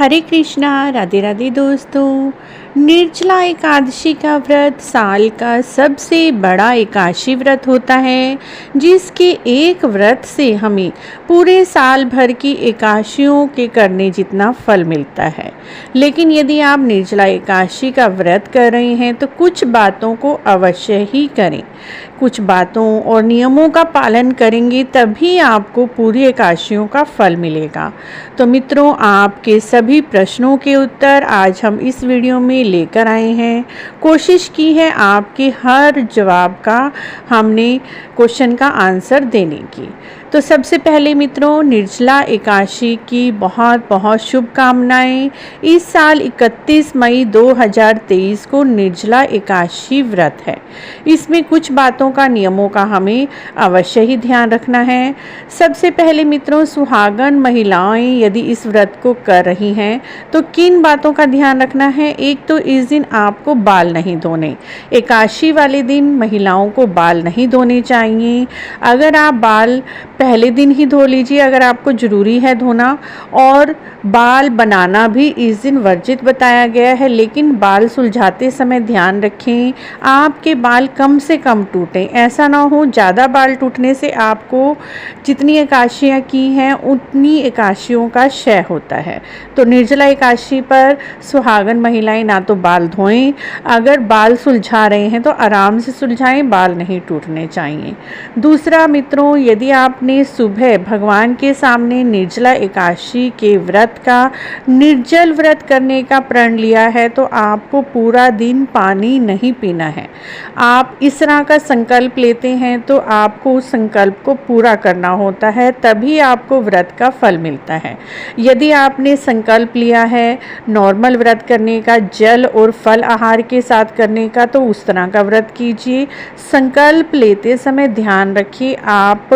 हरे कृष्णा, राधे राधे दोस्तों। निर्जला एकादशी का व्रत साल का सबसे बड़ा एकादशी व्रत होता है, जिसके एक व्रत से हमें पूरे साल भर की एकादशियों के करने जितना फल मिलता है। लेकिन यदि आप निर्जला एकादशी का व्रत कर रहे हैं तो कुछ बातों को अवश्य ही करें। कुछ बातों और नियमों का पालन करेंगे तभी आपको पूरी एकादशियों का फल मिलेगा। तो मित्रों, आपके सभी प्रश्नों के उत्तर आज हम इस वीडियो में लेकर आए हैं। कोशिश की है आपके हर जवाब का हमने क्वेश्चन का आंसर देने की। तो सबसे पहले मित्रों, निर्जला एकादशी की बहुत बहुत शुभकामनाएं। इस साल 31 मई 2023 को निर्जला एकादशी व्रत है। इसमें कुछ बातों का, नियमों का हमें अवश्य ही ध्यान रखना है। सबसे पहले मित्रों, सुहागन महिलाएं यदि इस व्रत को कर रही हैं तो किन बातों का ध्यान रखना है। एक तो इस दिन आपको बाल नहीं धोने। एकादशी वाले दिन महिलाओं को बाल नहीं धोने चाहिए। अगर आप बाल पहले दिन ही धो लीजिए अगर आपको ज़रूरी है धोना। और बाल बनाना भी इस दिन वर्जित बताया गया है, लेकिन बाल सुलझाते समय ध्यान रखें आपके बाल कम से कम टूटें। ऐसा ना हो ज़्यादा बाल टूटने से आपको जितनी एकादशियाँ की हैं उतनी एकादशियों का क्षय होता है। तो निर्जला एकादशी पर सुहागन महिलाएं ना तो बाल धोएं, अगर बाल सुलझा रहे हैं तो आराम से सुलझाएं, बाल नहीं टूटने चाहिए। दूसरा मित्रों, यदि आपने सुबह भगवान के सामने निर्जला एकादशी के व्रत का, निर्जल व्रत करने का प्रण लिया है तो आपको पूरा दिन पानी नहीं पीना है। आप इस तरह का संकल्प लेते हैं तो आपको उस संकल्प को पूरा करना होता है, तभी आपको व्रत का फल मिलता है। यदि आपने संकल्प लिया है नॉर्मल व्रत करने का, जल और फल आहार के साथ करने का, तो उस तरह का व्रत कीजिए। संकल्प लेते समय ध्यान रखिए आप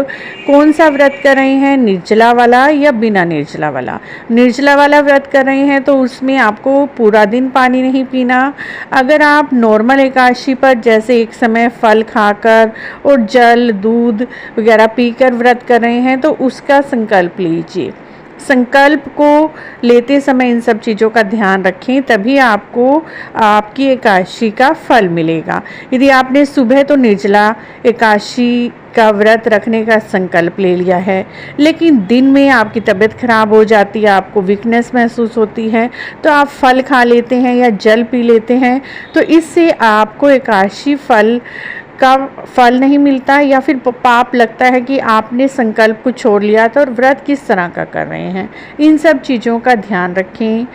कौन सा व्रत कर रहे हैं, निर्जला वाला या बिना निर्जला वाला। निर्जला वाला व्रत कर रहे हैं तो उसमें आपको पूरा दिन पानी नहीं पीना। अगर आप नॉर्मल एकादशी पर जैसे एक समय फल खाकर और जल दूध वगैरह पीकर व्रत कर रहे हैं तो उसका संकल्प लीजिए। संकल्प को लेते समय इन सब चीज़ों का ध्यान रखें, तभी आपको आपकी एकादशी का फल मिलेगा। यदि आपने सुबह तो निर्जला एकादशी का व्रत रखने का संकल्प ले लिया है, लेकिन दिन में आपकी तबीयत खराब हो जाती है, आपको वीकनेस महसूस होती है, तो आप फल खा लेते हैं या जल पी लेते हैं, तो इससे आपको एकादशी का फल नहीं मिलता, या फिर पाप लगता है कि आपने संकल्प को छोड़ लिया था और व्रत किस तरह का कर रहे हैं। इन सब चीज़ों का ध्यान रखें।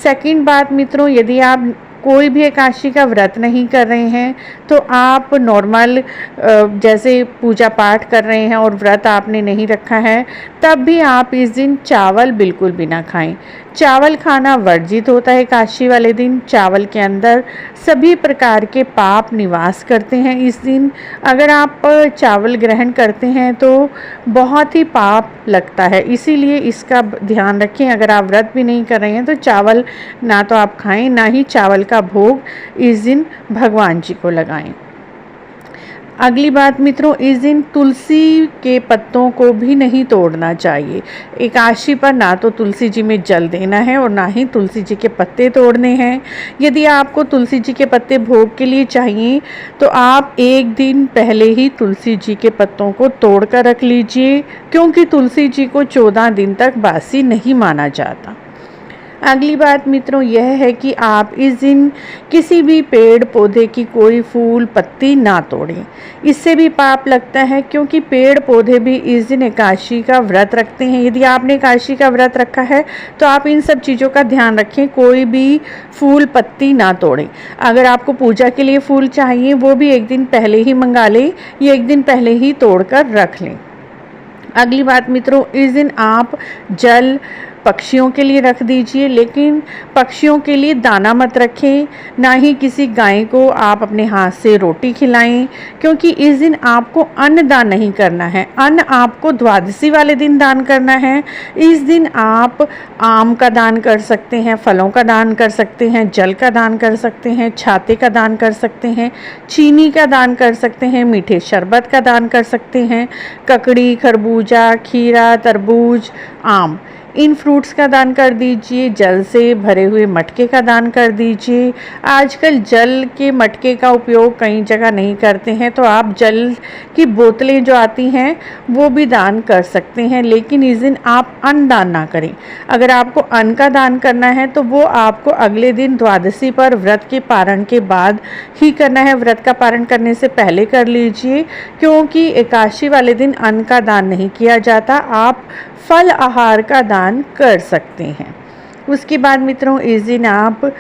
सेकंड बात मित्रों, यदि आप कोई भी एकादशी का व्रत नहीं कर रहे हैं तो आप नॉर्मल जैसे पूजा पाठ कर रहे हैं और व्रत आपने नहीं रखा है, तब भी आप इस दिन चावल बिल्कुल भी ना खाएं। चावल खाना वर्जित होता है एकादशी वाले दिन। चावल के अंदर सभी प्रकार के पाप निवास करते हैं इस दिन। अगर आप चावल ग्रहण करते हैं तो बहुत ही पाप लगता है, इसीलिए इसका ध्यान रखें। अगर आप व्रत भी नहीं कर रहे हैं तो चावल ना तो आप खाएं, ना ही चावल का भोग इस दिन भगवान जी को लगाएं। अगली बात मित्रों, इस दिन तुलसी के पत्तों को भी नहीं तोड़ना चाहिए। एकादशी पर ना तो तुलसी जी में जल देना है और ना ही तुलसी जी के पत्ते तोड़ने हैं। यदि आपको तुलसी जी के पत्ते भोग के लिए चाहिए तो आप एक दिन पहले ही तुलसी जी के पत्तों को तोड़ कर रख लीजिए, क्योंकि तुलसी जी को 14 दिन तक बासी नहीं माना जाता। अगली बात मित्रों यह है कि आप इस दिन किसी भी पेड़ पौधे की कोई फूल पत्ती ना तोड़ें। इससे भी पाप लगता है, क्योंकि पेड़ पौधे भी इस दिन एकादशी का व्रत रखते हैं। यदि आपने एकादशी का व्रत रखा है तो आप इन सब चीज़ों का ध्यान रखें, कोई भी फूल पत्ती ना तोड़ें। अगर आपको पूजा के लिए फूल चाहिए वो भी एक दिन पहले ही मंगा लें या एक दिन पहले ही तोड़ कर रख लें। अगली बात मित्रों, इस दिन आप जल पक्षियों के लिए रख दीजिए, लेकिन पक्षियों के लिए दाना मत रखें, ना ही किसी गाय को आप अपने हाथ से रोटी खिलाएं, क्योंकि इस दिन आपको अन्न दान नहीं करना है। अन्न आपको द्वादशी वाले दिन दान करना है। इस दिन आप आम का दान कर सकते हैं, फलों का दान कर सकते हैं, जल का दान कर सकते हैं, छाते का दान कर सकते हैं, चीनी का दान कर सकते हैं, मीठे शरबत का दान कर सकते हैं, ककड़ी, खरबूजा, खीरा, तरबूज, आम, इन फ्रूट्स का दान कर दीजिए, जल से भरे हुए मटके का दान कर दीजिए। आजकल जल के मटके का उपयोग कई जगह नहीं करते हैं, तो आप जल की बोतलें जो आती हैं वो भी दान कर सकते हैं, लेकिन इस दिन आप अन्न दान ना करें। अगर आपको अन्न का दान करना है तो वो आपको अगले दिन द्वादशी पर व्रत के पारण के बाद ही करना है। व्रत का पारण करने से पहले कर लीजिए, क्योंकि एकादशी वाले दिन अन्न का दान नहीं किया जाता। आप फल आहार का दान कर सकते हैं। उसके बाद मित्रों, इस दिन आप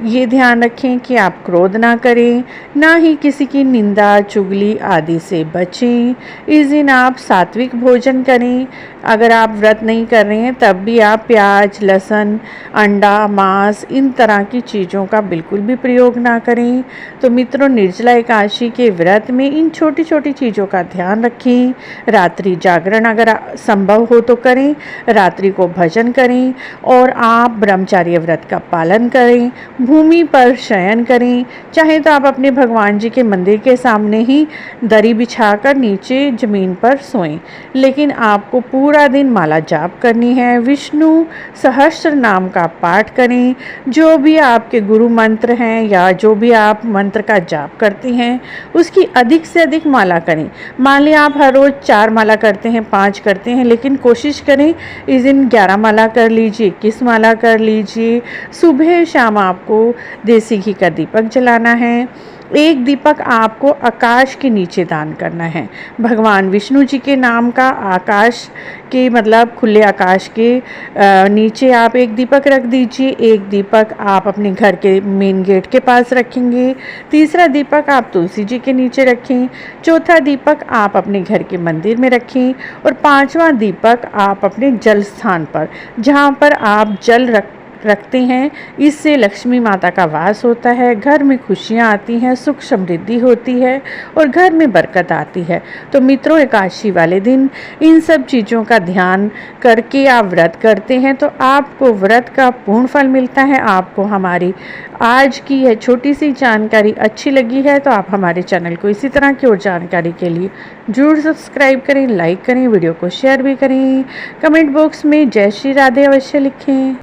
ये ध्यान रखें कि आप क्रोध ना करें, ना ही किसी की निंदा चुगली आदि से बचें। इस दिन आप सात्विक भोजन करें। अगर आप व्रत नहीं कर रहे हैं तब भी आप प्याज, लहसुन, अंडा, मांस इन तरह की चीज़ों का बिल्कुल भी प्रयोग ना करें। तो मित्रों, निर्जला एकादशी के व्रत में इन छोटी छोटी चीज़ों का ध्यान रखें। रात्रि जागरण अगर संभव हो तो करें, रात्रि को भजन करें और आप ब्रह्मचर्य व्रत का पालन करें। भूमि पर शयन करें, चाहे तो आप अपने भगवान जी के मंदिर के सामने ही दरी बिछाकर नीचे ज़मीन पर सोएं, लेकिन आपको पूरा दिन माला जाप करनी है। विष्णु सहस्त्र नाम का पाठ करें। जो भी आपके गुरु मंत्र हैं या जो भी आप मंत्र का जाप करते हैं उसकी अधिक से अधिक माला करें। मान लिया आप हर रोज़ 4 माला करते हैं, 5 करते हैं, लेकिन कोशिश करें इस दिन 11 माला कर लीजिए, 21 माला कर लीजिए। सुबह शाम आपको देसी घी का दीपक जलाना है। एक दीपक आपको आकाश के नीचे दान करना है। भगवान विष्णु जी के नाम का आकाश के मतलब खुले आकाश के नीचे आप एक दीपक रख दीजिए। एक दीपक आप अपने घर के मेन गेट के पास रखेंगे। तीसरा दीपक आप तुलसी जी के नीचे रखें। चौथा दीपक आप अपने घर के मंदिर में रखें और 5वां दीपक आप अपने जल स्थान पर, जहाँ पर आप जल रखते हैं, इससे लक्ष्मी माता का वास होता है, घर में खुशियाँ आती हैं, सुख समृद्धि होती है और घर में बरकत आती है। तो मित्रों, एकादशी वाले दिन इन सब चीज़ों का ध्यान करके आप व्रत करते हैं तो आपको व्रत का पूर्ण फल मिलता है। आपको हमारी आज की यह छोटी सी जानकारी अच्छी लगी है तो आप हमारे चैनल को इसी तरह की और जानकारी के लिए जरूर सब्सक्राइब करें, लाइक करें, वीडियो को शेयर भी करें। कमेंट बॉक्स में जय श्री राधे अवश्य लिखें।